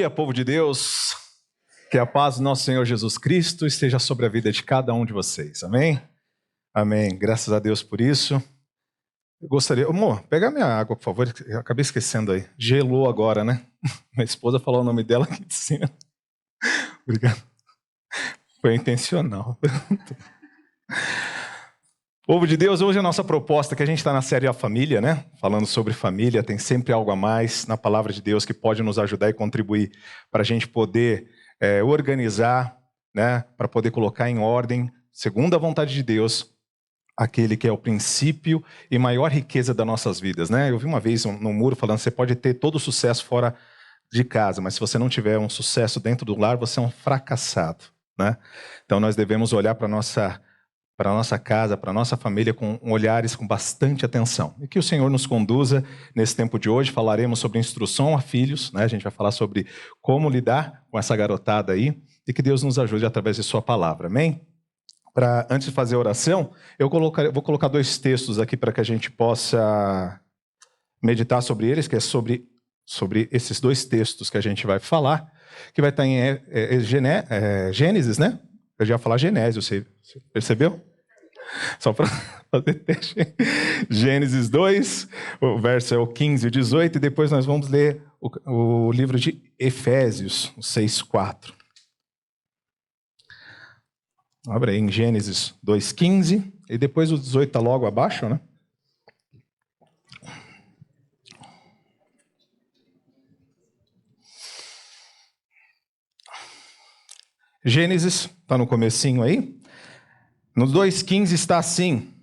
dia, povo de Deus. Que a paz do nosso Senhor Jesus Cristo esteja sobre a vida de cada um de vocês. Amém? Amém. Graças a Deus por isso. Eu gostaria... Amor, pega minha água, por favor. Eu acabei esquecendo aí. Gelou agora, né? Minha esposa falou o nome dela aqui de cima. Obrigado. Foi intencional. Povo de Deus, hoje a nossa proposta, que a gente está na série A Família, né? Falando sobre família, tem sempre algo a mais na palavra de Deus que pode nos ajudar e contribuir para a gente poder organizar, né? Para poder colocar em ordem, segundo a vontade de Deus, aquele que é o princípio e maior riqueza das nossas vidas, né? Eu vi uma vez no muro falando que você pode ter todo o sucesso fora de casa, mas se você não tiver um sucesso dentro do lar, você é um fracassado, né? Então nós devemos olhar para a nossa casa, para a nossa família, com olhares com bastante atenção. E que o Senhor nos conduza nesse tempo de hoje. Falaremos sobre instrução a filhos, né? A gente vai falar sobre como lidar com essa garotada aí, e que Deus nos ajude através de sua palavra, amém? Antes de fazer a oração, eu vou colocar dois textos aqui para que a gente possa meditar sobre eles, que é sobre esses dois textos que a gente vai falar, que vai estar em Gênesis, né? Eu já ia falar Genésio, você percebeu? Só para fazer teste. Gênesis 2, o verso é o 15 e 18, e depois nós vamos ler o livro de Efésios, 6:4. Abre aí em Gênesis 2:15, e depois o 18 está logo abaixo, né? Gênesis, está no comecinho aí. No 2:15 está assim: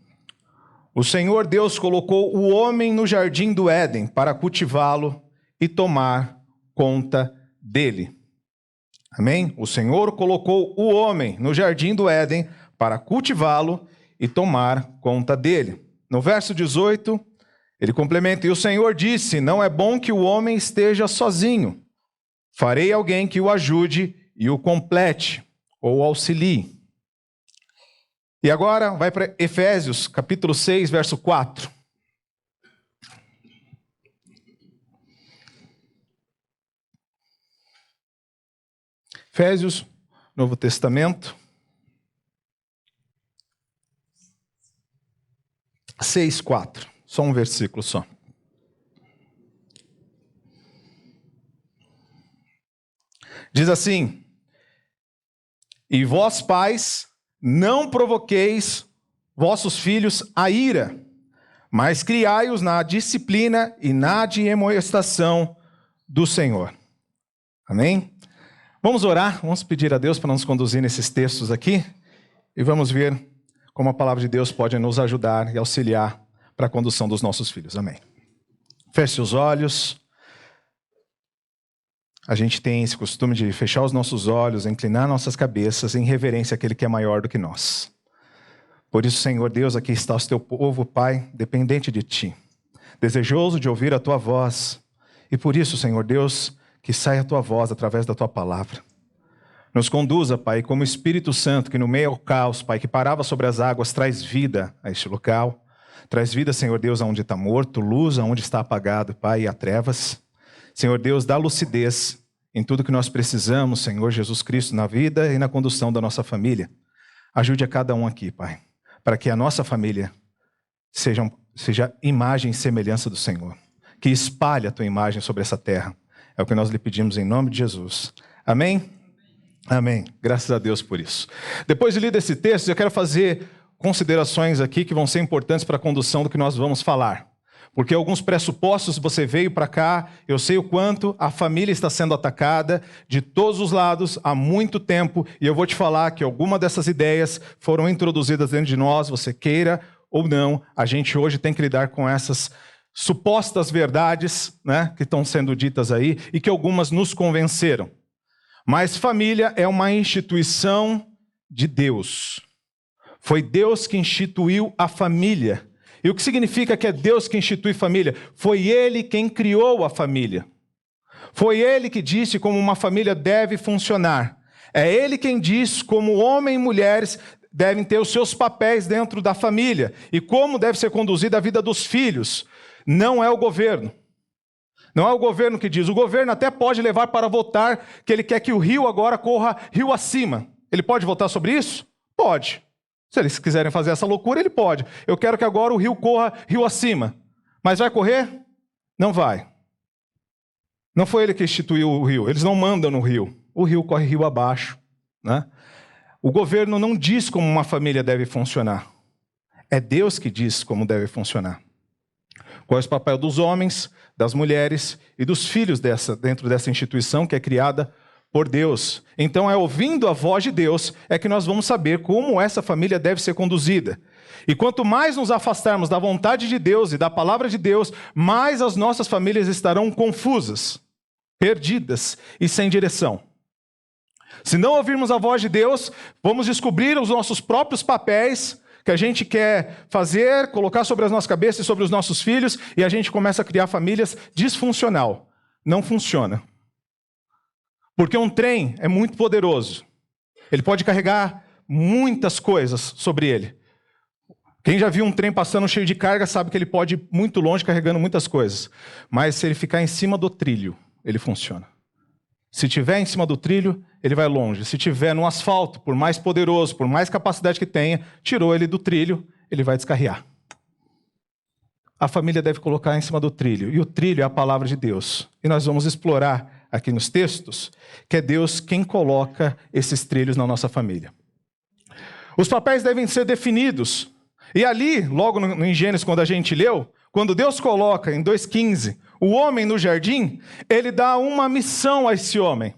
o Senhor Deus colocou o homem no jardim do Éden para cultivá-lo e tomar conta dele. Amém? O Senhor colocou o homem no jardim do Éden para cultivá-lo e tomar conta dele. No verso 18, ele complementa: e o Senhor disse, não é bom que o homem esteja sozinho. Farei alguém que o ajude e o complete, ou auxilie. E agora vai para Efésios, capítulo 6, verso 4. Efésios, Novo Testamento, 6:4. Só um versículo só. Diz assim: e vós, pais, não provoqueis vossos filhos a ira, mas criai-os na disciplina e na admoestação do Senhor. Amém? Vamos orar, vamos pedir a Deus para nos conduzir nesses textos aqui, e vamos ver como a palavra de Deus pode nos ajudar e auxiliar para a condução dos nossos filhos. Amém. Feche os olhos. A gente tem esse costume de fechar os nossos olhos, inclinar nossas cabeças em reverência àquele que é maior do que nós. Por isso, Senhor Deus, aqui está o teu povo, Pai, dependente de Ti, desejoso de ouvir a Tua voz. E por isso, Senhor Deus, que saia a Tua voz através da Tua palavra. Nos conduza, Pai, como Espírito Santo, que no meio ao caos, Pai, que parava sobre as águas, traz vida a este local. Traz vida, Senhor Deus, aonde está morto, luz aonde está apagado, Pai, e há trevas. Senhor Deus, dá lucidez em tudo que nós precisamos, Senhor Jesus Cristo, na vida e na condução da nossa família. Ajude a cada um aqui, Pai, para que a nossa família seja imagem e semelhança do Senhor. Que espalhe a Tua imagem sobre essa terra. É o que nós lhe pedimos em nome de Jesus. Amém? Amém. Graças a Deus por isso. Depois de ler esse texto, eu quero fazer considerações aqui que vão ser importantes para a condução do que nós vamos falar. Porque alguns pressupostos, você veio para cá, eu sei o quanto a família está sendo atacada de todos os lados há muito tempo, e eu vou te falar que algumas dessas ideias foram introduzidas dentro de nós, você queira ou não, a gente hoje tem que lidar com essas supostas verdades, né, que estão sendo ditas aí, e que algumas nos convenceram. Mas família é uma instituição de Deus. Foi Deus que instituiu a família. E o que significa que é Deus que institui família? Foi Ele quem criou a família. Foi Ele que disse como uma família deve funcionar. É Ele quem diz como homem e mulheres devem ter os seus papéis dentro da família. E como deve ser conduzida a vida dos filhos. Não é o governo. Não é o governo que diz. O governo até pode levar para votar que ele quer que o rio agora corra rio acima. Ele pode votar sobre isso? Pode. Se eles quiserem fazer essa loucura, ele pode. Eu quero que agora o rio corra rio acima. Mas vai correr? Não vai. Não foi ele que instituiu o rio. Eles não mandam no rio. O rio corre rio abaixo, né? O governo não diz como uma família deve funcionar. É Deus que diz como deve funcionar. Qual é o papel dos homens, das mulheres e dos filhos dentro dessa instituição que é criada por Deus. Então é ouvindo a voz de Deus é que nós vamos saber como essa família deve ser conduzida. E quanto mais nos afastarmos da vontade de Deus e da palavra de Deus, mais as nossas famílias estarão confusas, perdidas e sem direção. Se não ouvirmos a voz de Deus, vamos descobrir os nossos próprios papéis que a gente quer fazer, colocar sobre as nossas cabeças e sobre os nossos filhos, e a gente começa a criar famílias disfuncional. Não funciona. Porque um trem é muito poderoso. Ele pode carregar muitas coisas sobre ele. Quem já viu um trem passando cheio de carga sabe que ele pode ir muito longe carregando muitas coisas. Mas se ele ficar em cima do trilho, ele funciona. Se estiver em cima do trilho, ele vai longe. Se estiver no asfalto, por mais poderoso, por mais capacidade que tenha, tirou ele do trilho, ele vai descarriar. A família deve colocar em cima do trilho. E o trilho é a palavra de Deus. E nós vamos explorar aqui nos textos que é Deus quem coloca esses trilhos na nossa família. Os papéis devem ser definidos. E ali, logo em Gênesis, quando a gente leu, quando Deus coloca em 2,15 o homem no jardim, ele dá uma missão a esse homem.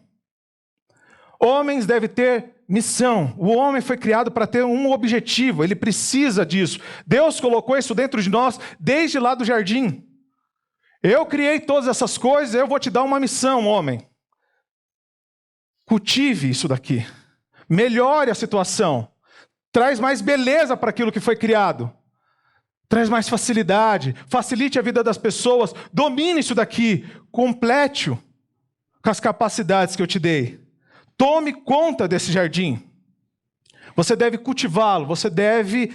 Homens devem ter missão. O homem foi criado para ter um objetivo, ele precisa disso. Deus colocou isso dentro de nós desde lá do jardim. Eu criei todas essas coisas, eu vou te dar uma missão, homem. Cultive isso daqui. Melhore a situação. Traz mais beleza para aquilo que foi criado. Traz mais facilidade, facilite a vida das pessoas, domine isso daqui, complete-o com as capacidades que eu te dei. Tome conta desse jardim. Você deve cultivá-lo, você deve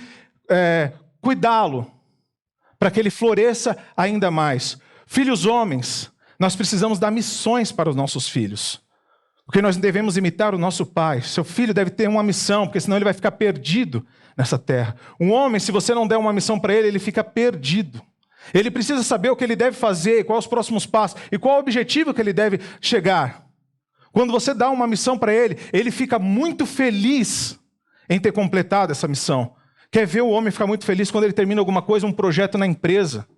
cuidá-lo, para que ele floresça ainda mais. Filhos homens, nós precisamos dar missões para os nossos filhos. Porque nós devemos imitar o nosso pai. Seu filho deve ter uma missão, porque senão ele vai ficar perdido nessa terra. Um homem, se você não der uma missão para ele, ele fica perdido. Ele precisa saber o que ele deve fazer, quais os próximos passos e qual o objetivo que ele deve chegar. Quando você dá uma missão para ele, ele fica muito feliz em ter completado essa missão. Quer ver o homem ficar muito feliz quando ele termina alguma coisa, um projeto na empresa?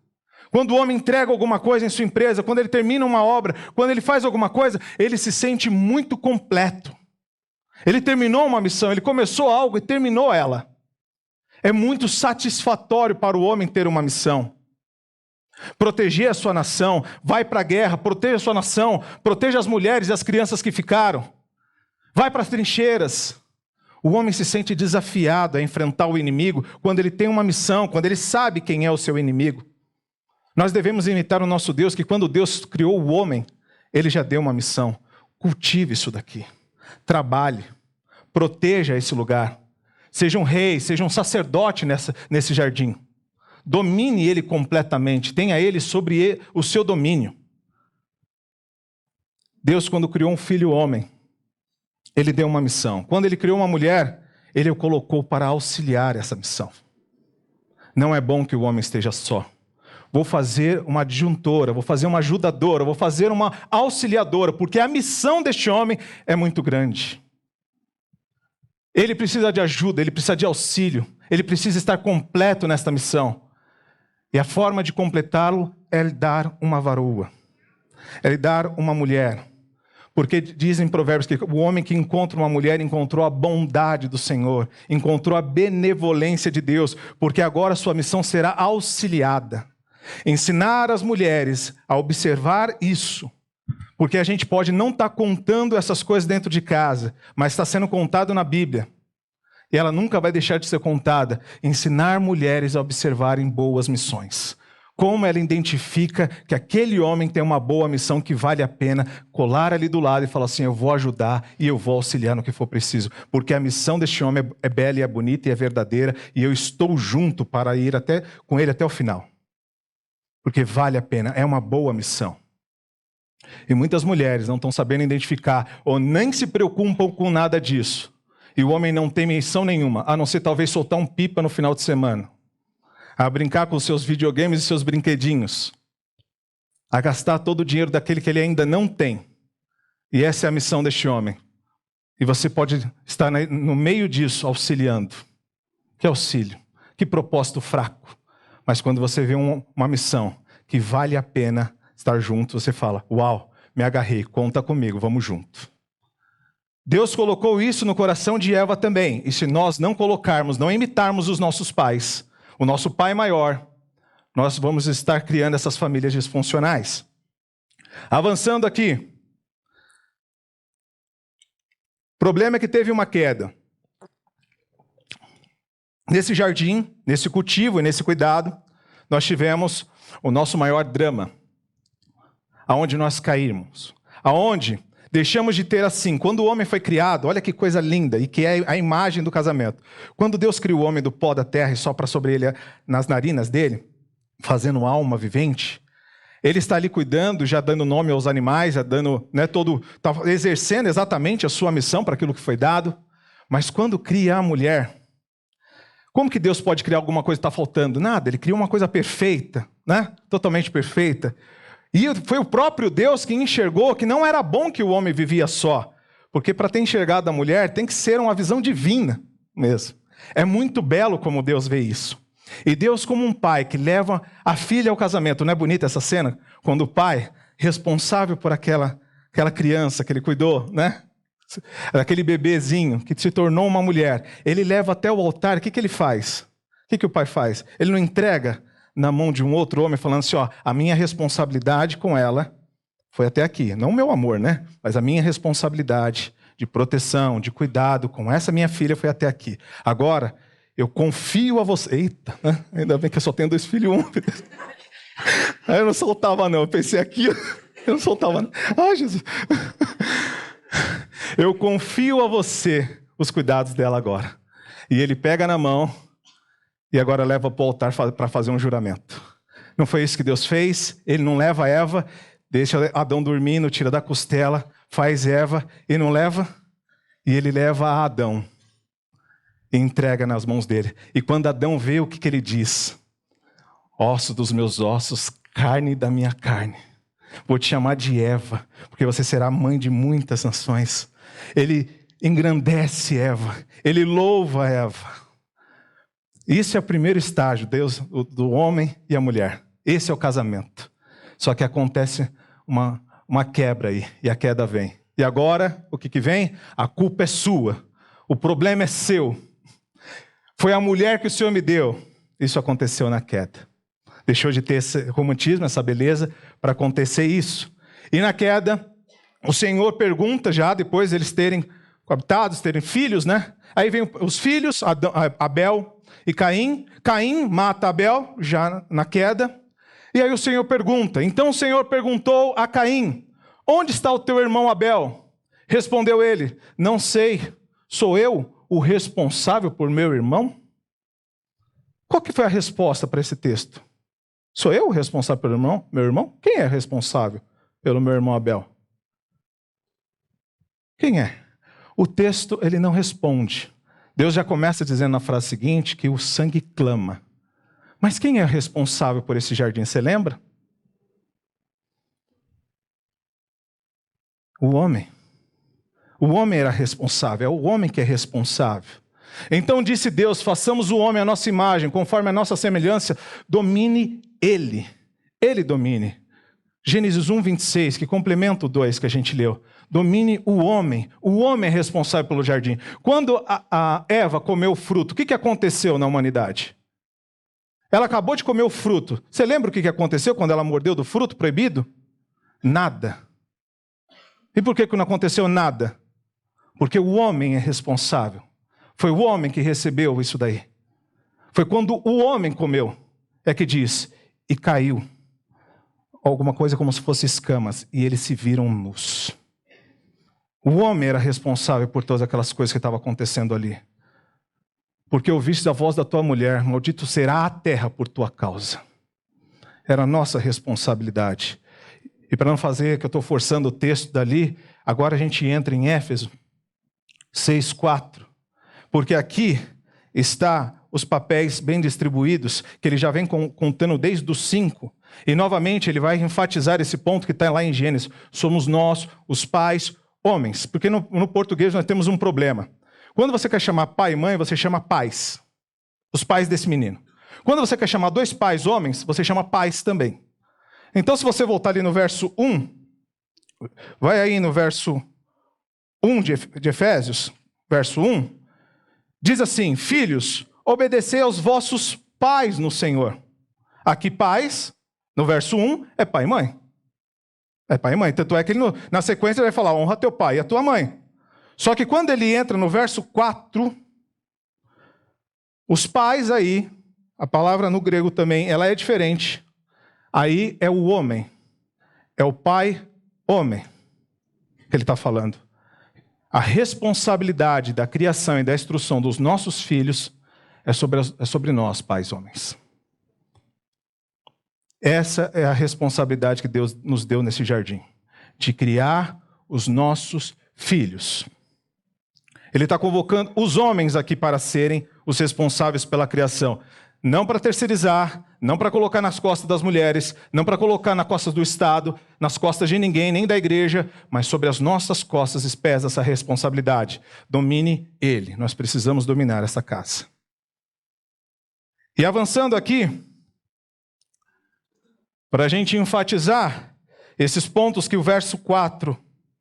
Quando o homem entrega alguma coisa em sua empresa, quando ele termina uma obra, quando ele faz alguma coisa, ele se sente muito completo. Ele terminou uma missão, ele começou algo e terminou ela. É muito satisfatório para o homem ter uma missão. Proteger a sua nação, vai para a guerra, proteja a sua nação, proteja as mulheres e as crianças que ficaram. Vai para as trincheiras. O homem se sente desafiado a enfrentar o inimigo quando ele tem uma missão, quando ele sabe quem é o seu inimigo. Nós devemos imitar o nosso Deus, que quando Deus criou o homem, ele já deu uma missão. Cultive isso daqui. Trabalhe. Proteja esse lugar. Seja um rei, seja um sacerdote nesse jardim. Domine ele completamente. Tenha ele sobre o seu domínio. Deus, quando criou um filho homem, ele deu uma missão. Quando ele criou uma mulher, ele o colocou para auxiliar essa missão. Não é bom que o homem esteja só. Vou fazer uma adjuntora, vou fazer uma ajudadora, vou fazer uma auxiliadora, porque a missão deste homem é muito grande. Ele precisa de ajuda, ele precisa de auxílio, ele precisa estar completo nesta missão. E a forma de completá-lo é lhe dar uma varoa, é lhe dar uma mulher. Porque dizem Provérbios que o homem que encontra uma mulher encontrou a bondade do Senhor, encontrou a benevolência de Deus, porque agora sua missão será auxiliada. Ensinar as mulheres a observar isso, porque a gente pode não estar contando essas coisas dentro de casa, mas está sendo contado na Bíblia. E ela nunca vai deixar de ser contada. Ensinar mulheres a observarem boas missões. Como ela identifica que aquele homem tem uma boa missão que vale a pena colar ali do lado e falar assim, eu vou ajudar e eu vou auxiliar no que for preciso. Porque a missão deste homem é bela e é bonita e é verdadeira e eu estou junto para ir com ele até o final. Porque vale a pena, é uma boa missão. E muitas mulheres não estão sabendo identificar ou nem se preocupam com nada disso. E o homem não tem menção nenhuma, a não ser talvez soltar um pipa no final de semana. A brincar com seus videogames e seus brinquedinhos. A gastar todo o dinheiro daquele que ele ainda não tem. E essa é a missão deste homem. E você pode estar no meio disso, auxiliando. Que auxílio, que propósito fraco. Mas quando você vê uma missão que vale a pena estar junto, você fala, uau, me agarrei, conta comigo, vamos junto. Deus colocou isso no coração de Eva também. E se nós não colocarmos, não imitarmos os nossos pais, o nosso pai maior, nós vamos estar criando essas famílias disfuncionais. Avançando aqui. O problema é que teve uma queda. Nesse jardim, nesse cultivo e nesse cuidado, nós tivemos o nosso maior drama. Aonde nós caímos. Aonde deixamos de ter assim. Quando o homem foi criado, olha que coisa linda, e que é a imagem do casamento. Quando Deus criou o homem do pó da terra e sopra sobre ele nas narinas dele, fazendo alma vivente, ele está ali cuidando, já dando nome aos animais, já dando, está exercendo exatamente a sua missão para aquilo que foi dado. Mas quando cria a mulher, como que Deus pode criar alguma coisa que está faltando? Nada, ele criou uma coisa perfeita, né? Totalmente perfeita. E foi o próprio Deus que enxergou que não era bom que o homem vivia só. Porque para ter enxergado a mulher, tem que ser uma visão divina mesmo. É muito belo como Deus vê isso. E Deus, como um pai que leva a filha ao casamento, não é bonita essa cena? Quando o pai, responsável por aquela criança que ele cuidou, né? Aquele bebezinho que se tornou uma mulher, ele leva até o altar, o que ele faz? O que o pai faz? Ele não entrega na mão de um outro homem, falando assim, ó, a minha responsabilidade com ela foi até aqui. Não o meu amor, né? Mas a minha responsabilidade de proteção, de cuidado com essa minha filha foi até aqui. Agora, eu confio a você. Eita, né? Ainda bem que eu só tenho 2 filhos e 1. Aí eu não soltava não, eu pensei aqui, eu não soltava não. Ai, Jesus. Eu confio a você os cuidados dela agora. E ele pega na mão e agora leva para o altar para fazer um juramento. Não foi isso que Deus fez? Ele não leva Eva, deixa Adão dormindo, tira da costela, faz Eva e não leva? E ele leva a Adão e entrega nas mãos dele. E quando Adão vê, o que ele diz? Osso dos meus ossos, carne da minha carne. Vou te chamar de Eva, porque você será mãe de muitas nações. Ele engrandece Eva, ele louva Eva. Isso é o primeiro estágio, Deus, do homem e a mulher. Esse é o casamento. Só que acontece uma quebra aí, e a queda vem. E agora, o que vem? A culpa é sua. O problema é seu. Foi a mulher que o Senhor me deu. Isso aconteceu na queda. Deixou de ter esse romantismo, essa beleza, para acontecer isso. E na queda, o Senhor pergunta já, depois eles terem coabitados, terem filhos, né? Aí vem os filhos, Abel e Caim. Caim mata Abel, já na queda. E aí o Senhor pergunta. Então o Senhor perguntou a Caim, onde está o teu irmão Abel? Respondeu ele, não sei, sou eu o responsável por meu irmão? Qual que foi a resposta para esse texto? Sou eu o responsável pelo meu irmão? Quem é responsável pelo meu irmão Abel? Quem é? O texto, ele não responde. Deus já começa dizendo na frase seguinte que o sangue clama. Mas quem é responsável por esse jardim? Você lembra? O homem. O homem era responsável, é o homem que é responsável. Então disse Deus, façamos o homem à nossa imagem, conforme a nossa semelhança, domine ele. Ele domine. Gênesis 1, 26, que complementa o 2 que a gente leu. Domine o homem é responsável pelo jardim. Quando a Eva comeu o fruto, o que aconteceu na humanidade? Ela acabou de comer o fruto. Você lembra o que aconteceu quando ela mordeu do fruto proibido? Nada. E por que não aconteceu nada? Porque o homem é responsável. Foi o homem que recebeu isso daí. Foi quando o homem comeu, é que diz, e caiu. Alguma coisa como se fosse escamas, e eles se viram nus. O homem era responsável por todas aquelas coisas que estavam acontecendo ali. Porque ouviste a voz da tua mulher, maldito será a terra por tua causa. Era a nossa responsabilidade. E para não fazer que eu estou forçando o texto dali, agora a gente entra em Éfeso 6:4. Porque aqui está os papéis bem distribuídos, que ele já vem contando desde os 5. E novamente ele vai enfatizar esse ponto que está lá em Gênesis. Somos nós, os pais, homens. Porque no português nós temos um problema. Quando você quer chamar pai e mãe, você chama pais. Os pais desse menino. Quando você quer chamar 2 pais homens, você chama pais também. Então, se você voltar ali no verso 1, vai aí no verso 1 de Efésios, verso 1, diz assim: filhos, obedecei aos vossos pais no Senhor. Aqui, pais, no verso 1, é pai e mãe. É pai e mãe. Tanto é que ele, na sequência ele vai falar: honra teu pai e a tua mãe. Só que quando ele entra no verso 4, os pais aí, a palavra no grego também, ela é diferente. Aí é o homem. É o pai homem que ele está falando. A responsabilidade da criação e da instrução dos nossos filhos é sobre nós, pais homens. Essa é a responsabilidade que Deus nos deu nesse jardim, de criar os nossos filhos. Ele está convocando os homens aqui para serem os responsáveis pela criação. Não para terceirizar, não para colocar nas costas das mulheres, não para colocar nas costas do Estado, nas costas de ninguém, nem da igreja, mas sobre as nossas costas pesa essa responsabilidade. Domine ele. Nós precisamos dominar essa casa. E avançando aqui, para a gente enfatizar esses pontos que o verso 4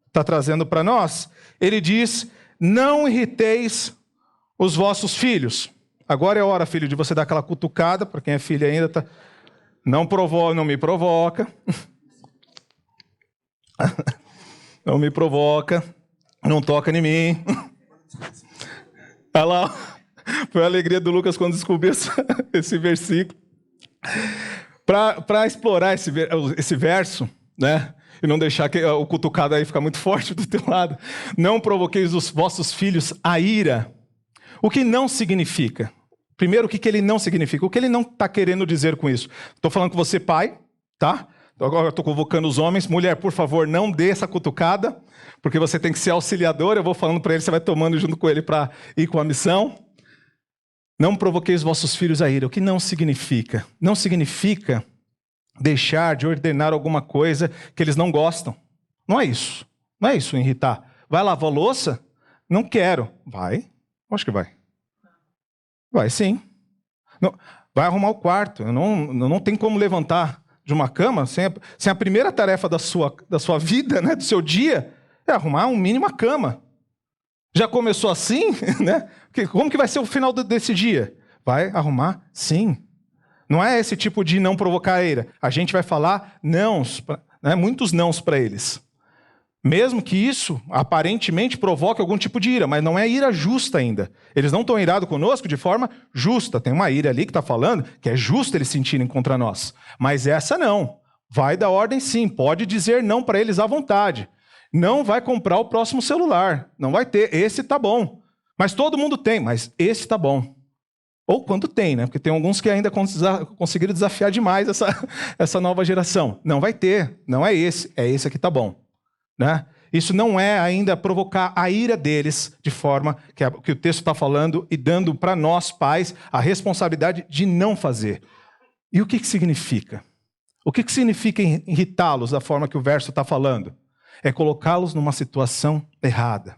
está trazendo para nós, ele diz: não irriteis os vossos filhos. Agora é hora, filho, de você dar aquela cutucada, para quem é filho ainda, tá? Não me provoca. Não me provoca. Não toca em mim. Olha lá, foi a alegria do Lucas quando descobriu esse versículo. Para explorar esse verso, né? E não deixar que o cutucado aí ficar muito forte do teu lado. Não provoqueis os vossos filhos a ira. O que não significa? Primeiro, o que ele não significa? O que ele não está querendo dizer com isso? Estou falando com você, pai, tá? Agora estou convocando os homens. Mulher, por favor, não dê essa cutucada, porque você tem que ser auxiliador. Eu vou falando para ele, você vai tomando junto com ele para ir com a missão. Não provoqueis os vossos filhos a ira. O que não significa? Não significa deixar de ordenar alguma coisa que eles não gostam. Não é isso. Não é isso, irritar. Vai lavar a louça? Não quero. Vai. Acho que vai. Vai sim. Não, vai arrumar o quarto. Não tem como levantar de uma cama sem a primeira tarefa da sua vida, né, do seu dia, é arrumar um mínimo a cama. Já começou assim, né? Como que vai ser o final desse dia? Vai arrumar? Sim. Não é esse tipo de não provocar a ira. A gente vai falar nãos, né, muitos nãos para eles. Mesmo que isso aparentemente provoque algum tipo de ira, mas não é ira justa ainda. Eles não estão irados conosco de forma justa. Tem uma ira ali que está falando que é justo eles sentirem contra nós. Mas essa não. Vai dar ordem sim. Pode dizer não para eles à vontade. Não vai comprar o próximo celular. Não vai ter. Esse tá bom. Mas todo mundo tem. Mas esse tá bom. Ou quando tem, né? Porque tem alguns que ainda conseguiram desafiar demais essa nova geração. Não vai ter. Não é esse. É esse aqui tá bom. Né? Isso não é ainda provocar a ira deles de forma que o texto está falando e dando para nós, pais, a responsabilidade de não fazer. E o que significa? O que significa irritá-los da forma que o verso está falando? É colocá-los numa situação errada.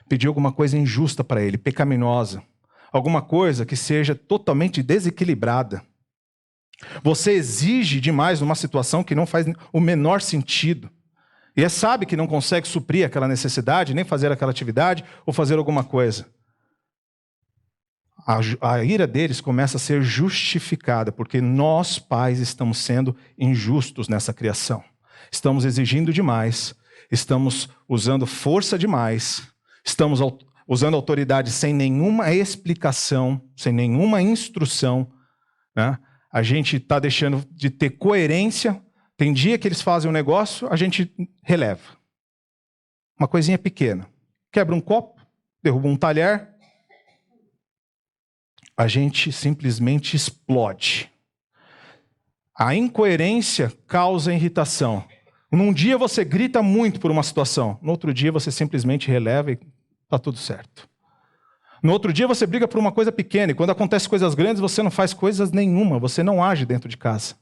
Pedir alguma coisa injusta para ele, pecaminosa. Alguma coisa que seja totalmente desequilibrada. Você exige demais numa situação que não faz o menor sentido. E sabe que não consegue suprir aquela necessidade, nem fazer aquela atividade, ou fazer alguma coisa. A ira deles começa a ser justificada, porque nós, pais, estamos sendo injustos nessa criação. Estamos exigindo demais, estamos usando força demais, estamos usando autoridade sem nenhuma explicação, sem nenhuma instrução. Né? A gente está deixando de ter coerência. Tem dia que eles fazem um negócio, a gente releva. Uma coisinha pequena. Quebra um copo, derruba um talher, a gente simplesmente explode. A incoerência causa irritação. Num dia você grita muito por uma situação, no outro dia você simplesmente releva e está tudo certo. No outro dia você briga por uma coisa pequena, e quando acontecem coisas grandes você não faz coisas nenhuma, você não age dentro de casa.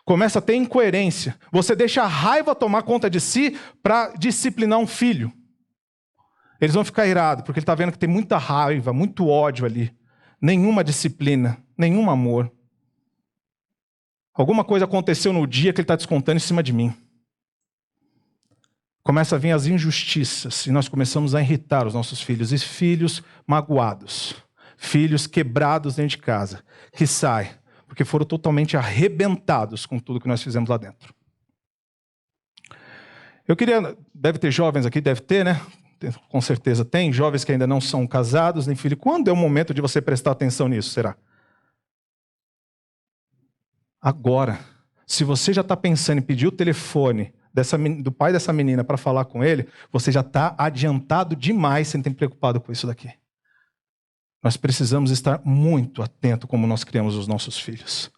Começa a ter incoerência. Você deixa a raiva tomar conta de si para disciplinar um filho. Eles vão ficar irados, porque ele está vendo que tem muita raiva, muito ódio ali. Nenhuma disciplina, nenhum amor. Alguma coisa aconteceu no dia que ele está descontando em cima de mim. Começa a vir as injustiças, e nós começamos a irritar os nossos filhos. E filhos magoados, filhos quebrados dentro de casa, que saem, porque foram totalmente arrebentados com tudo que nós fizemos lá dentro. Eu queria, deve ter jovens aqui, deve ter, né? Com certeza tem, jovens que ainda não são casados, nem filhos. Quando é o momento de você prestar atenção nisso, será? Agora. Se você já está pensando em pedir o telefone do pai dessa menina para falar com ele, você já está adiantado demais sem ter preocupado com isso daqui. Nós precisamos estar muito atentos como nós criamos os nossos filhos.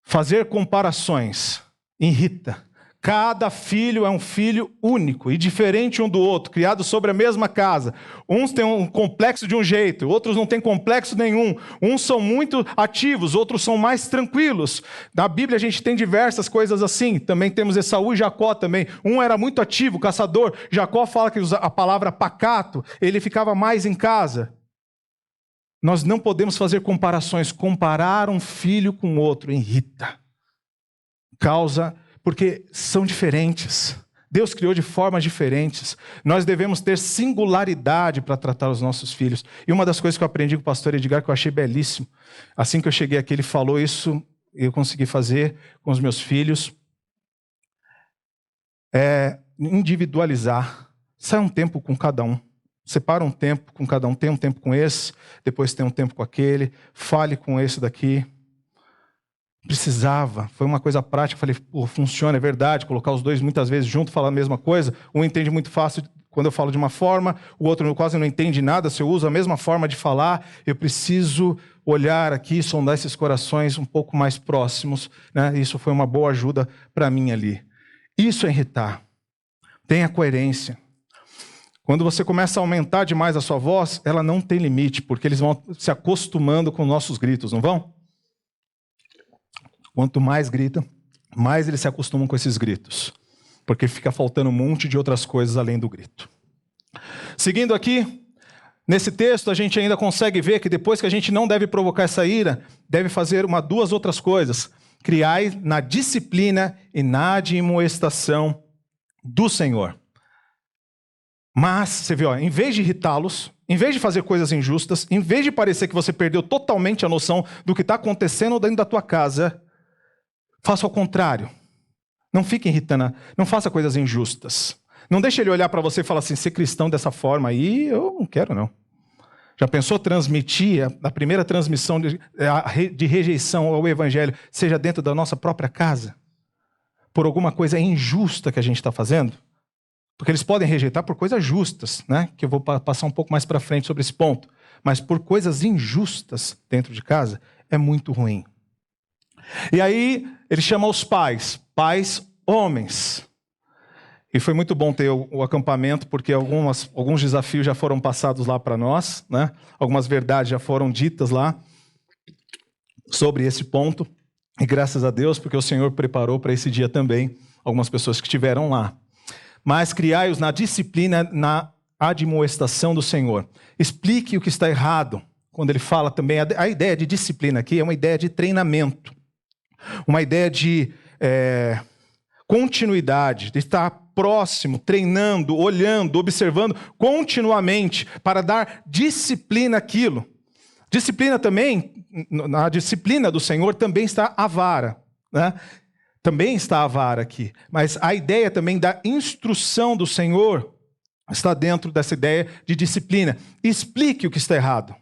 Fazer comparações irrita. Cada filho é um filho único e diferente um do outro, criado sobre a mesma casa. Uns têm um complexo de um jeito, outros não têm complexo nenhum. Uns são muito ativos, outros são mais tranquilos. Na Bíblia a gente tem diversas coisas assim. Também temos Esaú e Jacó também. Um era muito ativo, caçador. Jacó fala que usa a palavra pacato, ele ficava mais em casa. Nós não podemos fazer comparações. Comparar um filho com outro irrita. Porque são diferentes. Deus criou de formas diferentes. Nós devemos ter singularidade para tratar os nossos filhos. E uma das coisas que eu aprendi com o pastor Edgar, que eu achei belíssimo, assim que eu cheguei aqui, ele falou isso, eu consegui fazer com os meus filhos, é individualizar. Sai um tempo com cada um. Separa um tempo com cada um. Tem um tempo com esse, depois tem um tempo com aquele. Fale com esse daqui. Precisava, foi uma coisa prática. Falei, pô, funciona, é verdade. Colocar os dois muitas vezes juntos, falar a mesma coisa. Um entende muito fácil quando eu falo de uma forma, o outro quase não entende nada se eu uso a mesma forma de falar. Eu preciso olhar aqui, sondar esses corações um pouco mais próximos, né? Isso foi uma boa ajuda para mim ali. Isso é irritar. Tenha coerência. Quando você começa a aumentar demais a sua voz, ela não tem limite, porque eles vão se acostumando com nossos gritos, não vão? Quanto mais grita, mais eles se acostumam com esses gritos. Porque fica faltando um monte de outras coisas além do grito. Seguindo aqui, nesse texto a gente ainda consegue ver que depois que a gente não deve provocar essa ira, deve fazer duas outras coisas. Criai na disciplina e na admoestação do Senhor. Mas, você viu, em vez de irritá-los, em vez de fazer coisas injustas, em vez de parecer que você perdeu totalmente a noção do que está acontecendo dentro da tua casa, faça ao contrário. Não fique irritando, não faça coisas injustas. Não deixe ele olhar para você e falar assim, ser cristão dessa forma aí, eu não quero não. Já pensou transmitir a primeira transmissão de rejeição ao evangelho, seja dentro da nossa própria casa? Por alguma coisa injusta que a gente está fazendo? Porque eles podem rejeitar por coisas justas, né? Que eu vou passar um pouco mais para frente sobre esse ponto. Mas por coisas injustas dentro de casa, é muito ruim. E aí, ele chama os pais homens. E foi muito bom ter o acampamento, porque alguns desafios já foram passados lá para nós, né? Algumas verdades já foram ditas lá sobre esse ponto. E graças a Deus, porque o Senhor preparou para esse dia também algumas pessoas que estiveram lá. Mas criai-os na disciplina, na admoestação do Senhor. Explique o que está errado. Quando ele fala também, a ideia de disciplina aqui é uma ideia de treinamento. Uma ideia de continuidade, de estar próximo, treinando, olhando, observando continuamente para dar disciplina àquilo. Disciplina também, na disciplina do Senhor também está a vara, né? Também está a vara aqui, mas a ideia também da instrução do Senhor está dentro dessa ideia de disciplina. Explique o que está errado.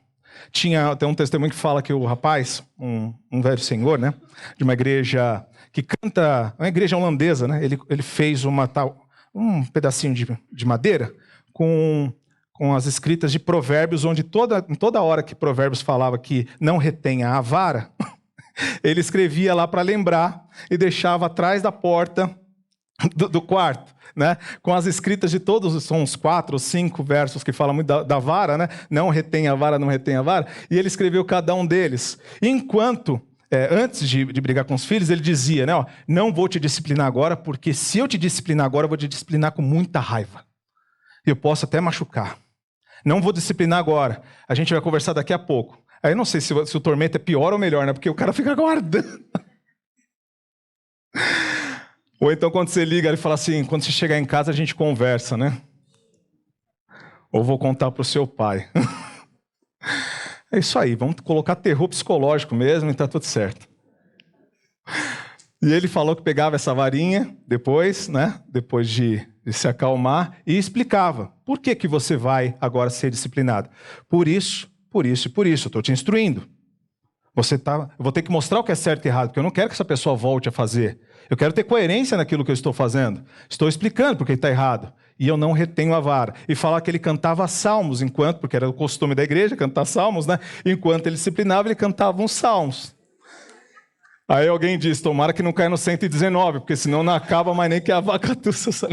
Tem um testemunho que fala que o rapaz, um velho senhor, né, de uma igreja que canta, uma igreja holandesa, né, ele fez um pedacinho de madeira com as escritas de Provérbios, onde toda hora que Provérbios falava que não retenha a vara, Ele escrevia lá para lembrar e deixava atrás da porta do quarto, né? Com as escritas de todos, são uns 4 ou 5 versos que falam muito da vara, né? Não retém a vara, não retém a vara. E ele escreveu cada um deles. Enquanto, antes de brigar com os filhos, ele dizia, né? Ó, não vou te disciplinar agora, porque se eu te disciplinar agora, eu vou te disciplinar com muita raiva. E eu posso até machucar. Não vou disciplinar agora. A gente vai conversar daqui a pouco. Aí eu não sei se o tormento é pior ou melhor, né? Porque o cara fica aguardando. Ou então quando você liga, ele fala assim, quando você chegar em casa a gente conversa, né? Ou vou contar para o seu pai. É isso aí, vamos colocar terror psicológico mesmo e tá tudo certo. E ele falou que pegava essa varinha depois, né? Depois de se acalmar e explicava. Por que você vai agora ser disciplinado? Por isso e por isso. Eu estou te instruindo. Eu vou ter que mostrar o que é certo e errado, porque eu não quero que essa pessoa volte a fazer. Eu quero ter coerência naquilo que eu estou fazendo. Estou explicando porque está errado. E eu não retenho a vara. E falar que ele cantava salmos, porque era o costume da igreja cantar salmos, né? Enquanto ele disciplinava, ele cantava uns salmos. Aí alguém diz, tomara que não caia no 119, porque senão não acaba mais nem que a vaca tussa.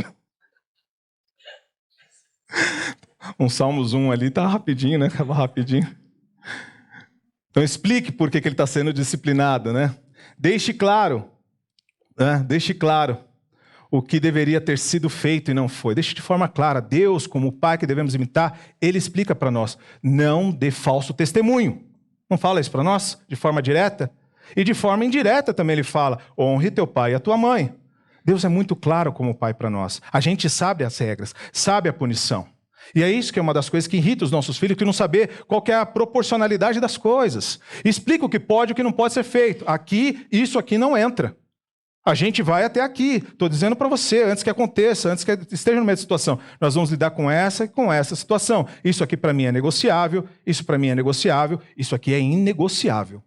Um Salmos 1 ali tá rapidinho, né? Acaba rapidinho. Então explique por que ele está sendo disciplinado, né? Deixe claro o que deveria ter sido feito e não foi. Deixe de forma clara. Deus, como o Pai que devemos imitar, Ele explica para nós. Não dê falso testemunho. Não fala isso para nós de forma direta? E de forma indireta também Ele fala, honre teu pai e a tua mãe. Deus é muito claro como Pai para nós. A gente sabe as regras, sabe a punição. E é isso que é uma das coisas que irrita os nossos filhos, que não saber qual que é a proporcionalidade das coisas. Explica o que pode e o que não pode ser feito. Aqui, isso aqui não entra. A gente vai até aqui. Estou dizendo para você, antes que aconteça, antes que esteja no meio da situação. Nós vamos lidar com essa e com essa situação. Isso aqui para mim é negociável, isso para mim é negociável, isso aqui é inegociável.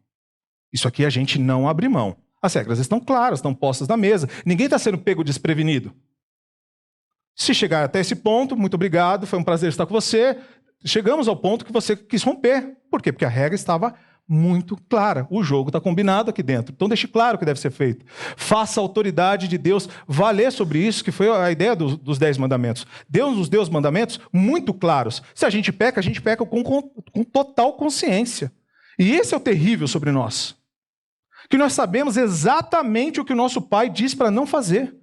Isso aqui a gente não abre mão. As regras estão claras, estão postas na mesa. Ninguém está sendo pego desprevenido. Se chegar até esse ponto, muito obrigado, foi um prazer estar com você. Chegamos ao ponto que você quis romper. Por quê? Porque a regra estava muito clara. O jogo está combinado aqui dentro. Então deixe claro o que deve ser feito. Faça a autoridade de Deus valer sobre isso, que foi a ideia dos 10 mandamentos. Deus nos deu os mandamentos muito claros. Se a gente peca com total consciência. E esse é o terrível sobre nós. Que nós sabemos exatamente o que o nosso Pai diz para não fazer.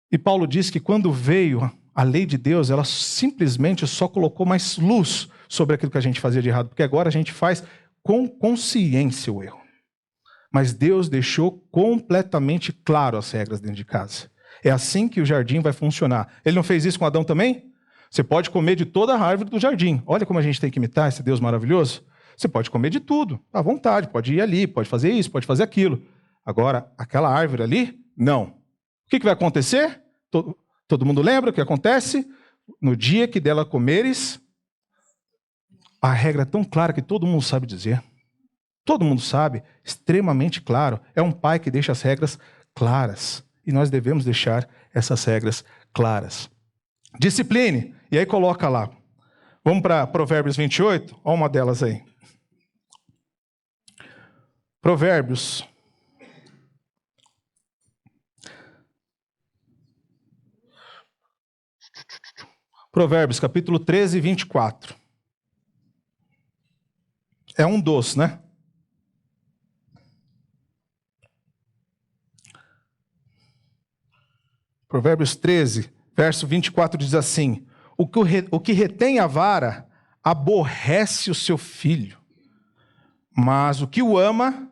E Paulo diz que quando veio a lei de Deus, ela simplesmente só colocou mais luz sobre aquilo que a gente fazia de errado, porque agora a gente faz com consciência o erro. Mas Deus deixou completamente claro as regras dentro de casa. É assim que o jardim vai funcionar. Ele não fez isso com Adão também? Você pode comer de toda a árvore do jardim. Olha como a gente tem que imitar esse Deus maravilhoso. Você pode comer de tudo, à vontade, pode ir ali, pode fazer isso, pode fazer aquilo. Agora, aquela árvore ali, não. O que vai acontecer? Todo mundo lembra o que acontece? No dia que dela comeres, a regra é tão clara que todo mundo sabe dizer. Todo mundo sabe, extremamente claro. É um pai que deixa as regras claras. E nós devemos deixar essas regras claras. Discipline. E aí coloca lá. Vamos para Provérbios 28? Olha uma delas aí. Provérbios. Provérbios, capítulo 13, 24. É um dos, né? Provérbios 13, verso 24 diz assim: o que retém a vara aborrece o seu filho, mas o que o ama,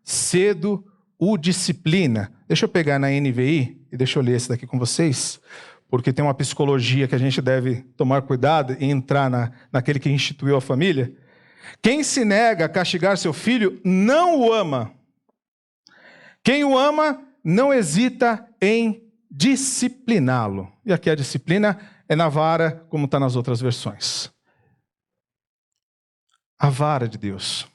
cedo o disciplina. Deixa eu pegar na NVI e deixa eu ler esse daqui com vocês, porque tem uma psicologia que a gente deve tomar cuidado e entrar naquele que instituiu a família. Quem se nega a castigar seu filho não o ama. Quem o ama não hesita em discipliná-lo. E aqui a disciplina é na vara, como está nas outras versões. A vara de Deus.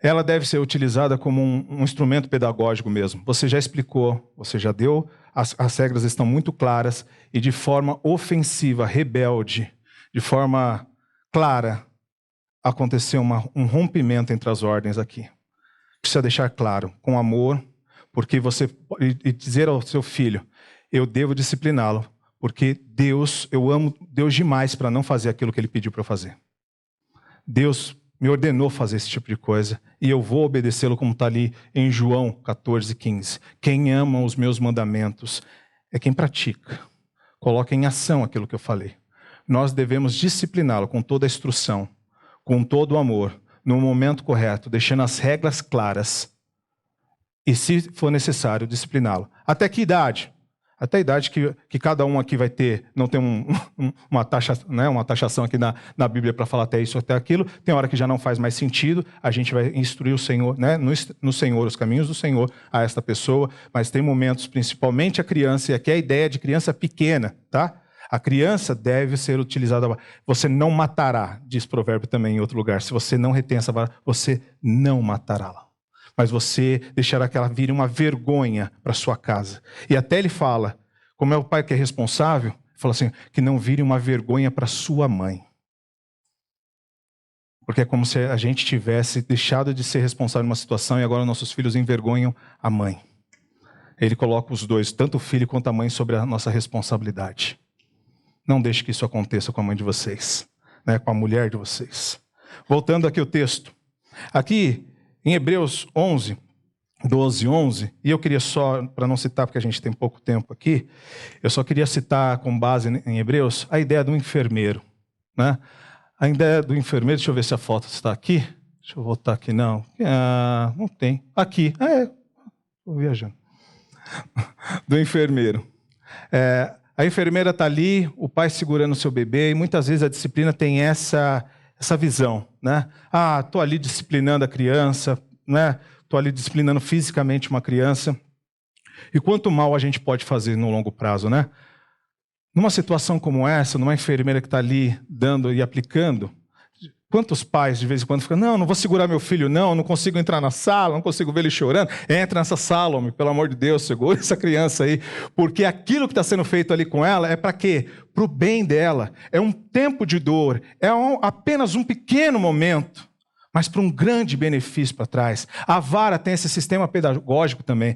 Ela deve ser utilizada como um instrumento pedagógico mesmo. Você já explicou, você já deu, as regras estão muito claras, e de forma ofensiva, rebelde, de forma clara, acontecer um rompimento entre as ordens aqui. Precisa deixar claro, com amor, porque você pode dizer ao seu filho, eu devo discipliná-lo, porque eu amo Deus demais para não fazer aquilo que ele pediu para eu fazer. Deus me ordenou fazer esse tipo de coisa, e eu vou obedecê-lo como está ali em João 14:15. Quem ama os meus mandamentos é quem pratica, coloca em ação aquilo que eu falei. Nós devemos discipliná-lo com toda a instrução, com todo o amor, no momento correto, deixando as regras claras, e se for necessário, discipliná-lo. Até que idade? Até a idade que cada um aqui vai ter, não tem uma taxação aqui na Bíblia para falar até isso, até aquilo. Tem hora que já não faz mais sentido, a gente vai instruir o Senhor, né, no Senhor, os caminhos do Senhor a esta pessoa, mas tem momentos, principalmente a criança, e aqui é a ideia de criança pequena, tá? A criança deve ser utilizada. Você não matará, diz provérbio também em outro lugar. Se você não retém essa vara, você não matará-la. Mas você deixará que ela vire uma vergonha para sua casa. E até ele fala, como é o pai que é responsável, fala assim, que não vire uma vergonha para sua mãe. Porque é como se a gente tivesse deixado de ser responsável numa situação e agora nossos filhos envergonham a mãe. Ele coloca os dois, tanto o filho quanto a mãe, sobre a nossa responsabilidade. Não deixe que isso aconteça com a mãe de vocês, né, com a mulher de vocês. Voltando aqui ao texto. Aqui, em Hebreus 11, 12, 11, e eu queria só, para não citar, porque a gente tem pouco tempo aqui, eu só queria citar, com base em Hebreus, a ideia do enfermeiro. Né? A ideia do enfermeiro, deixa eu ver se a foto está aqui. Deixa eu voltar aqui, não. Não tem. Aqui. Estou viajando. Do enfermeiro. A enfermeira está ali, o pai segurando o seu bebê, e muitas vezes a disciplina tem essa visão, né? Estou ali disciplinando a criança, né? Estou ali disciplinando fisicamente uma criança. E quanto mal a gente pode fazer no longo prazo, né? Numa situação como essa, numa enfermeira que está ali dando e aplicando, quantos pais de vez em quando ficam, não vou segurar meu filho, não consigo entrar na sala, não consigo ver ele chorando. Entra nessa sala, homem, pelo amor de Deus, segura essa criança aí, porque aquilo que está sendo feito ali com ela é para quê? Para o bem dela. É um tempo de dor, apenas um pequeno momento, mas para um grande benefício para trás. A vara tem esse sistema pedagógico também.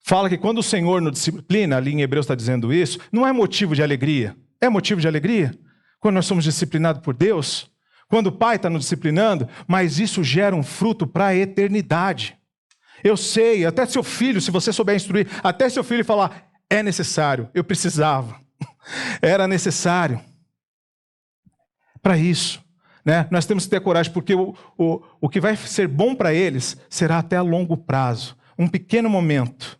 Fala que quando o Senhor nos disciplina, ali em Hebreus está dizendo isso, não é motivo de alegria. É motivo de alegria? Quando nós somos disciplinados por Deus? Quando o pai está nos disciplinando, mas isso gera um fruto para a eternidade. Eu sei, até seu filho, se você souber instruir, até seu filho falar, é necessário, eu precisava, era necessário. Para isso, né? Nós temos que ter coragem, porque o que vai ser bom para eles será até a longo prazo. Um pequeno momento,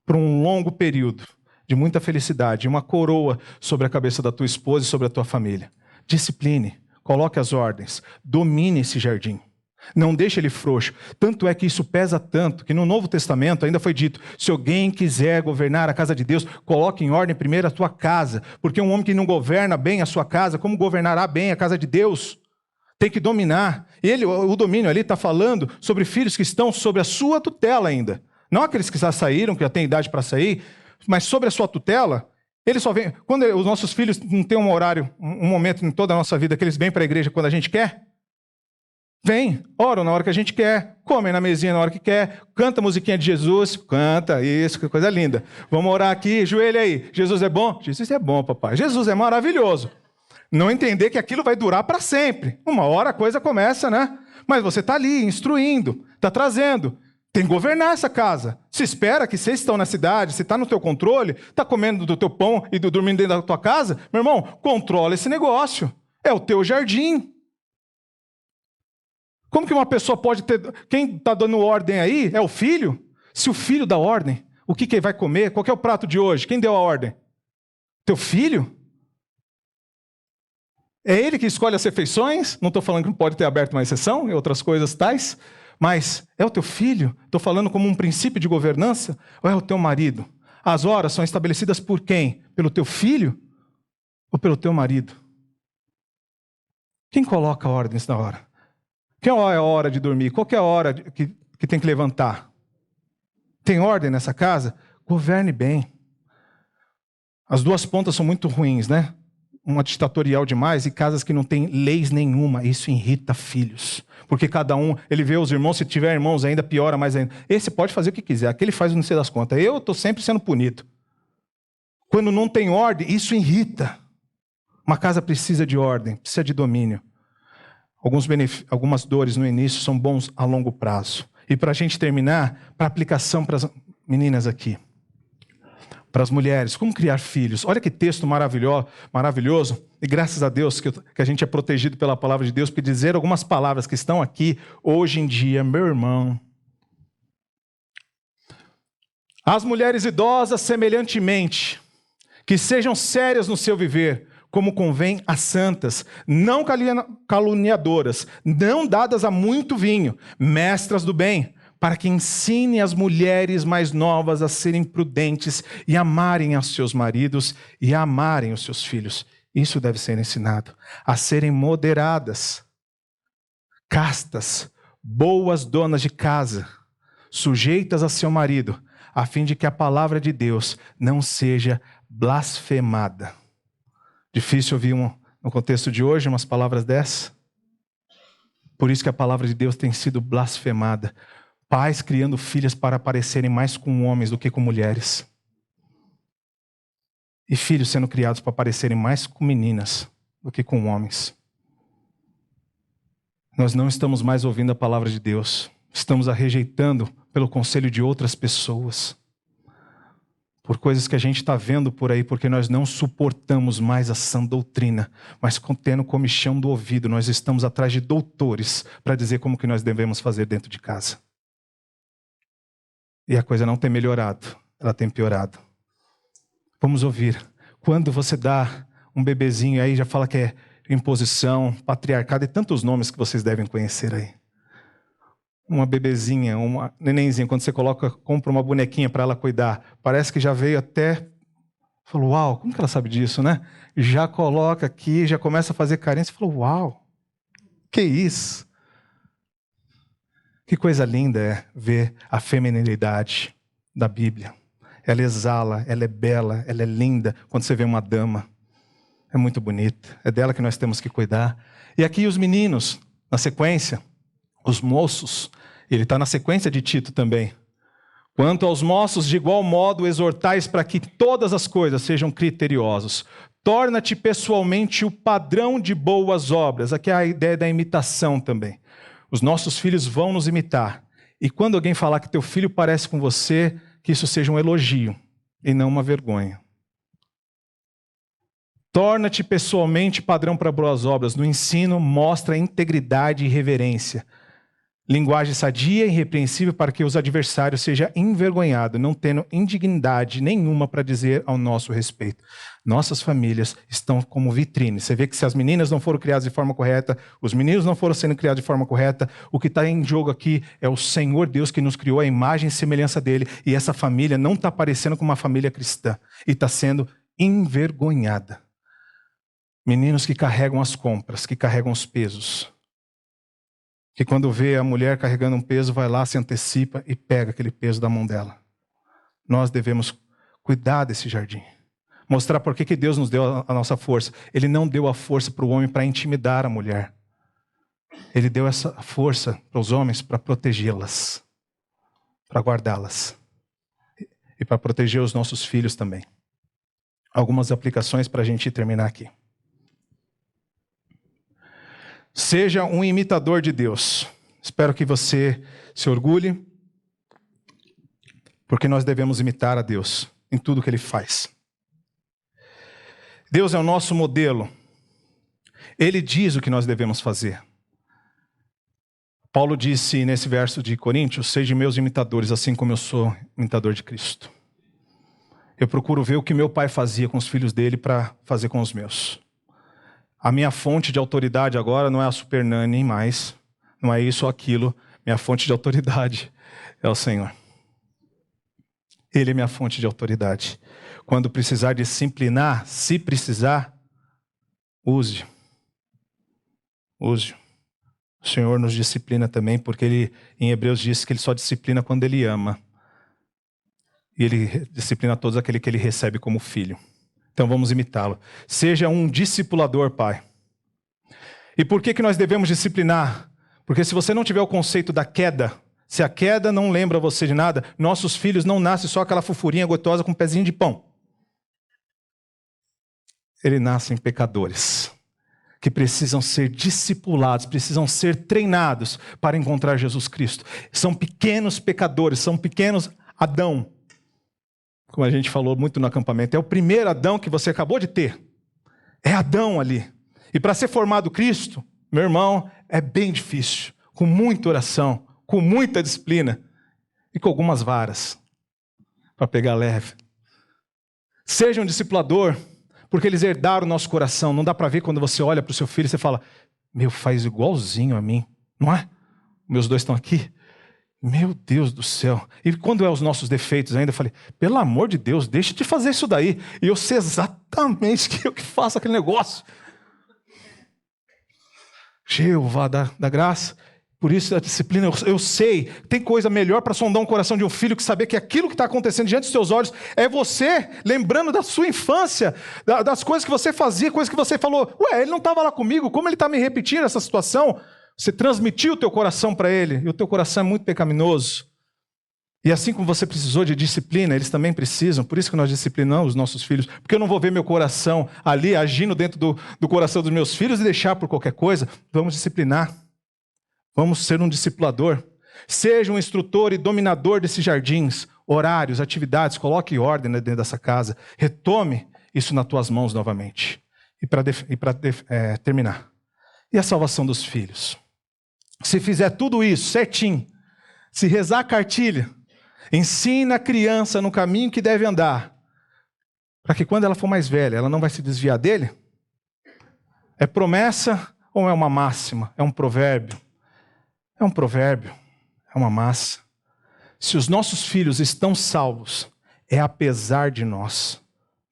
para um longo período de muita felicidade, uma coroa sobre a cabeça da tua esposa e sobre a tua família. Discipline. Coloque as ordens, domine esse jardim, não deixe ele frouxo. Tanto é que isso pesa tanto, que no Novo Testamento ainda foi dito, se alguém quiser governar a casa de Deus, coloque em ordem primeiro a tua casa, porque um homem que não governa bem a sua casa, como governará bem a casa de Deus? Tem que dominar. O domínio ali está falando sobre filhos que estão sob a sua tutela ainda, não aqueles que já saíram, que já têm idade para sair, mas sobre a sua tutela. Ele só vem, quando os nossos filhos não têm um horário, um momento em toda a nossa vida que eles vêm para a igreja quando a gente quer, vem, oram na hora que a gente quer, comem na mesinha na hora que quer, canta a musiquinha de Jesus, canta, isso, que coisa linda. Vamos orar aqui, joelho aí, Jesus é bom? Jesus é bom, papai, Jesus é maravilhoso. Não entender que aquilo vai durar para sempre. Uma hora a coisa começa, né? Mas você está ali, instruindo, está trazendo. Tem que governar essa casa. Se espera que vocês estão na cidade, se está no teu controle, está comendo do teu pão e dormindo dentro da tua casa, meu irmão, controla esse negócio. É o teu jardim. Como que uma pessoa pode ter... Quem está dando ordem aí é o filho? Se o filho dá ordem, o que ele vai comer? Qual que é o prato de hoje? Quem deu a ordem? Teu filho? É ele que escolhe as refeições? Não estou falando que não pode ter aberto uma exceção e outras coisas tais... Mas é o teu filho? Estou falando como um princípio de governança? Ou é o teu marido? As horas são estabelecidas por quem? Pelo teu filho ou pelo teu marido? Quem coloca ordens na hora? Qual é a hora de dormir? Qual que é a hora que tem que levantar? Tem ordem nessa casa? Governe bem. As duas pontas são muito ruins, né? uma ditatorial demais e casas que não têm leis nenhuma. Isso irrita filhos. Porque cada um, ele vê os irmãos, se tiver irmãos ainda, piora mais ainda. Esse pode fazer o que quiser, aquele faz o não sei das contas. Eu estou sempre sendo punido. Quando não tem ordem, isso irrita. Uma casa precisa de ordem, precisa de domínio. Algumas dores no início são bons a longo prazo. E para a gente terminar, para aplicação para as meninas aqui. Para as mulheres, como criar filhos. Olha que texto maravilhoso. E graças a Deus que a gente é protegido pela palavra de Deus, para dizer algumas palavras que estão aqui hoje em dia, meu irmão. As mulheres idosas, semelhantemente, que sejam sérias no seu viver, como convém a santas, não caluniadoras, não dadas a muito vinho, mestras do bem, para que ensine as mulheres mais novas a serem prudentes e amarem aos seus maridos e a amarem os seus filhos. Isso deve ser ensinado. A serem moderadas, castas, boas donas de casa, sujeitas a seu marido, a fim de que a palavra de Deus não seja blasfemada. Difícil ouvir no contexto de hoje umas palavras dessas. Por isso que a palavra de Deus tem sido blasfemada. Pais criando filhas para parecerem mais com homens do que com mulheres. E filhos sendo criados para parecerem mais com meninas do que com homens. Nós não estamos mais ouvindo a palavra de Deus. Estamos a rejeitando pelo conselho de outras pessoas. Por coisas que a gente está vendo por aí, porque nós não suportamos mais a sã doutrina, mas tendo comichão do ouvido, nós estamos atrás de doutores para dizer como que nós devemos fazer dentro de casa. E a coisa não tem melhorado, ela tem piorado. Vamos ouvir. Quando você dá um bebezinho aí, já fala que é imposição, patriarcado e tantos nomes que vocês devem conhecer aí. Uma bebezinha, uma nenenzinha, quando você compra uma bonequinha para ela cuidar, parece que já veio até... Falou, uau, como que ela sabe disso, né? Já coloca aqui, já começa a fazer carinho. Você falou, uau, que isso? Que coisa linda é ver a feminilidade da Bíblia. Ela exala, ela é bela, ela é linda quando você vê uma dama. É muito bonita, é dela que nós temos que cuidar. E aqui os meninos, na sequência, os moços, ele está na sequência de Tito também. Quanto aos moços, de igual modo, exortais para que todas as coisas sejam criteriosos. Torna-te pessoalmente o padrão de boas obras. Aqui é a ideia da imitação também. Os nossos filhos vão nos imitar. E quando alguém falar que teu filho parece com você, que isso seja um elogio e não uma vergonha. Torna-te pessoalmente padrão para boas obras. No ensino, mostra integridade e reverência. Linguagem sadia e irrepreensível para que os adversários sejam envergonhados, não tendo indignidade nenhuma para dizer ao nosso respeito. Nossas famílias estão como vitrine. Você vê que se as meninas não foram criadas de forma correta, os meninos não foram sendo criados de forma correta, o que está em jogo aqui é o Senhor Deus que nos criou, a imagem e semelhança dele, e essa família não está parecendo como uma família cristã, e está sendo envergonhada. Meninos que carregam as compras, que carregam os pesos. Que quando vê a mulher carregando um peso, vai lá, se antecipa e pega aquele peso da mão dela. Nós devemos cuidar desse jardim. Mostrar por que Deus nos deu a nossa força. Ele não deu a força para o homem para intimidar a mulher. Ele deu essa força para os homens para protegê-las. Para guardá-las. E para proteger os nossos filhos também. Algumas aplicações para a gente terminar aqui. Seja um imitador de Deus. Espero que você se orgulhe, porque nós devemos imitar a Deus em tudo que Ele faz. Deus é o nosso modelo. Ele diz o que nós devemos fazer. Paulo disse nesse verso de Coríntios, sejam meus imitadores, assim como eu sou imitador de Cristo. Eu procuro ver o que meu pai fazia com os filhos dele para fazer com os meus. A minha fonte de autoridade agora não é a Super Nani mais, não é isso ou aquilo. Minha fonte de autoridade é o Senhor. Ele é minha fonte de autoridade. Quando precisar disciplinar, se precisar, use. Use. O Senhor nos disciplina também, porque Ele, em Hebreus, diz que Ele só disciplina quando Ele ama. E Ele disciplina todos aquele que Ele recebe como filho. Então vamos imitá-lo. Seja um discipulador, pai. E por que nós devemos disciplinar? Porque se você não tiver o conceito da queda, se a queda não lembra você de nada, nossos filhos não nascem só aquela fofurinha gostosa com um pezinho de pão. Eles nascem pecadores, que precisam ser discipulados, precisam ser treinados para encontrar Jesus Cristo. São pequenos pecadores, são pequenos Adão. Como a gente falou muito no acampamento, é o primeiro Adão que você acabou de ter. É Adão ali. E para ser formado Cristo, meu irmão, é bem difícil. Com muita oração, com muita disciplina e com algumas varas para pegar leve. Seja um discipulador, porque eles herdaram o nosso coração. Não dá para ver quando você olha para o seu filho e você fala, meu, faz igualzinho a mim, não é? Meus dois estão aqui. Meu Deus do céu. E quando é os nossos defeitos ainda, eu falei, pelo amor de Deus, deixa de fazer isso daí. E eu sei exatamente que eu que faço aquele negócio. Jeová da graça. Por isso a disciplina, eu sei, tem coisa melhor para sondar um coração de um filho que saber que aquilo que está acontecendo diante dos seus olhos é você lembrando da sua infância, das coisas que você fazia, coisas que você falou, ué, ele não estava lá comigo, como ele está me repetindo essa situação? Você transmitiu o teu coração para ele, e o teu coração é muito pecaminoso. E assim como você precisou de disciplina, eles também precisam, por isso que nós disciplinamos os nossos filhos, porque eu não vou ver meu coração ali agindo dentro do coração dos meus filhos e deixar por qualquer coisa. Vamos disciplinar. Vamos ser um discipulador. Seja um instrutor e dominador desses jardins, horários, atividades, coloque ordem dentro dessa casa. Retome isso nas tuas mãos novamente. E para terminar. E a salvação dos filhos? Se fizer tudo isso certinho, se rezar a cartilha, ensina a criança no caminho que deve andar, para que quando ela for mais velha, ela não vai se desviar dele? É promessa ou é uma máxima? É um provérbio? É um provérbio, é uma massa. Se os nossos filhos estão salvos, é apesar de nós,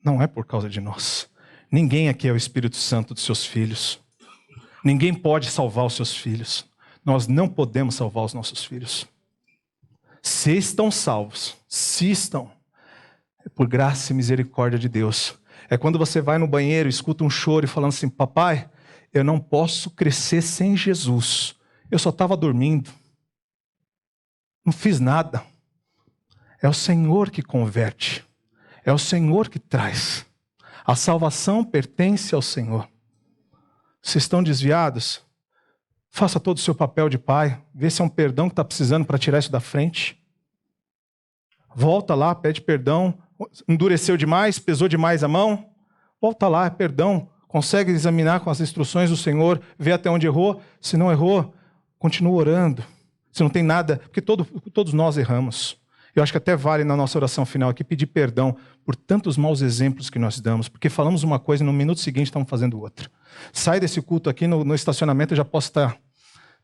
não é por causa de nós. Ninguém aqui é o Espírito Santo dos seus filhos. Ninguém pode salvar os seus filhos. Nós não podemos salvar os nossos filhos. Se estão salvos, se estão, é por graça e misericórdia de Deus. É quando você vai no banheiro, escuta um choro e falando assim, papai, eu não posso crescer sem Jesus. Eu só estava dormindo. Não fiz nada. É o Senhor que converte. É o Senhor que traz. A salvação pertence ao Senhor. Se estão desviados, faça todo o seu papel de pai. Vê se é um perdão que está precisando para tirar isso da frente. Volta lá, pede perdão. Endureceu demais, pesou demais a mão. Volta lá, perdão. Consegue examinar com as instruções do Senhor, ver até onde errou. Se não errou, continua orando. Se não tem nada, porque todos nós erramos. Eu acho que até vale na nossa oração final aqui pedir perdão por tantos maus exemplos que nós damos, porque falamos uma coisa e no minuto seguinte estamos fazendo outra. Sai desse culto aqui no estacionamento, eu já posso estar,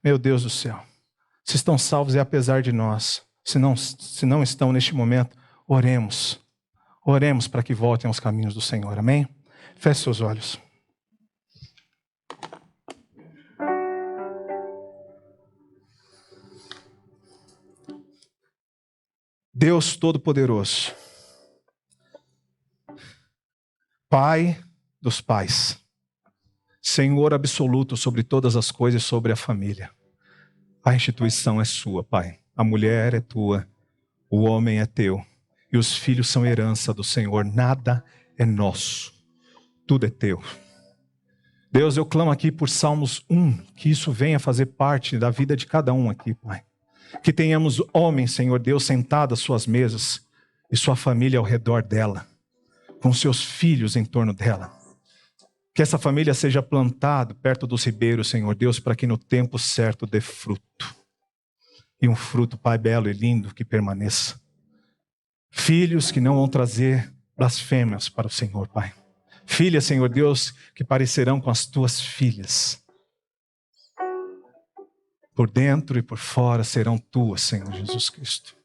meu Deus do céu, se estão salvos é apesar de nós. Se não estão neste momento, oremos. Oremos para que voltem aos caminhos do Senhor, amém? Feche seus olhos. Deus Todo-Poderoso, Pai dos pais, Senhor absoluto sobre todas as coisas, sobre a família. A instituição é sua, Pai. A mulher é tua, o homem é teu, e os filhos são herança do Senhor. Nada é nosso, tudo é teu. Deus, eu clamo aqui por Salmos 1, que isso venha fazer parte da vida de cada um aqui, Pai. Que tenhamos homens, Senhor Deus, sentados às suas mesas e sua família ao redor dela, com seus filhos em torno dela. Que essa família seja plantada perto dos ribeiros, Senhor Deus, para que no tempo certo dê fruto. E um fruto, Pai, belo e lindo que permaneça. Filhos que não vão trazer blasfêmias para o Senhor, Pai. Filhas, Senhor Deus, que parecerão com as tuas filhas. Por dentro e por fora serão tuas, Senhor Jesus Cristo.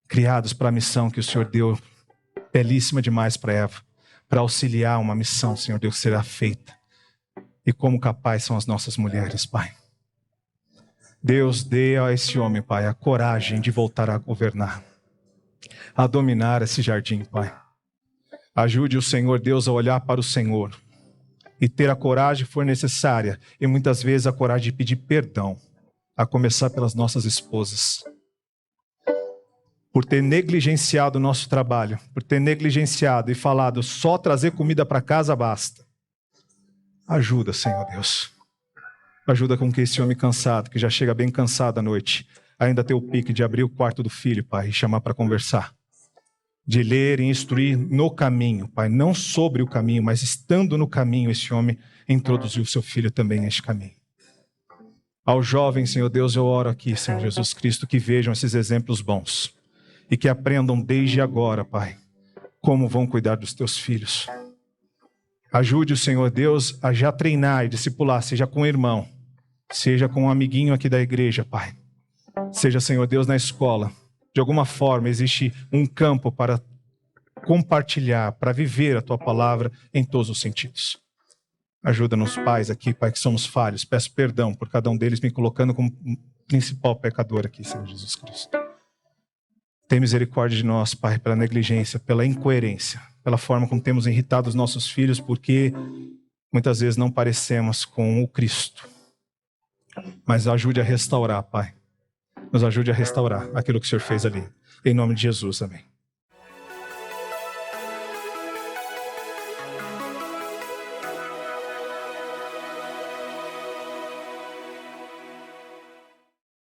Criados para a missão que o Senhor deu, belíssima demais para Eva, para auxiliar uma missão, Senhor Deus, que será feita. E como capazes são as nossas mulheres, Pai. Deus, dê a esse homem, Pai, a coragem de voltar a governar, a dominar esse jardim, Pai. Ajude o Senhor Deus a olhar para o Senhor e ter a coragem que for necessária, e muitas vezes a coragem de pedir perdão, a começar pelas nossas esposas, por ter negligenciado o nosso trabalho, por ter negligenciado e falado, só trazer comida para casa basta. Ajuda, Senhor Deus. Ajuda com que esse homem cansado, que já chega bem cansado à noite, ainda ter o pique de abrir o quarto do filho, Pai, e chamar para conversar. De ler e instruir no caminho, Pai, não sobre o caminho, mas estando no caminho, esse homem introduziu o seu filho também neste caminho. Aos jovens, Senhor Deus, eu oro aqui, Senhor Jesus Cristo, que vejam esses exemplos bons e que aprendam desde agora, Pai, como vão cuidar dos teus filhos. Ajude o Senhor Deus a já treinar e discipular, seja com o irmão, seja com um amiguinho aqui da igreja, Pai. Seja, Senhor Deus, na escola. De alguma forma existe um campo para compartilhar, para viver a Tua palavra em todos os sentidos. Ajuda-nos, pais, aqui, Pai, que somos falhos. Peço perdão por cada um deles, me colocando como principal pecador aqui, Senhor Jesus Cristo. Tem misericórdia de nós, Pai, pela negligência, pela incoerência, pela forma como temos irritado os nossos filhos, porque muitas vezes não parecemos com o Cristo. Mas ajude a restaurar, Pai. Nos ajude a restaurar aquilo que o Senhor fez ali. Em nome de Jesus, amém.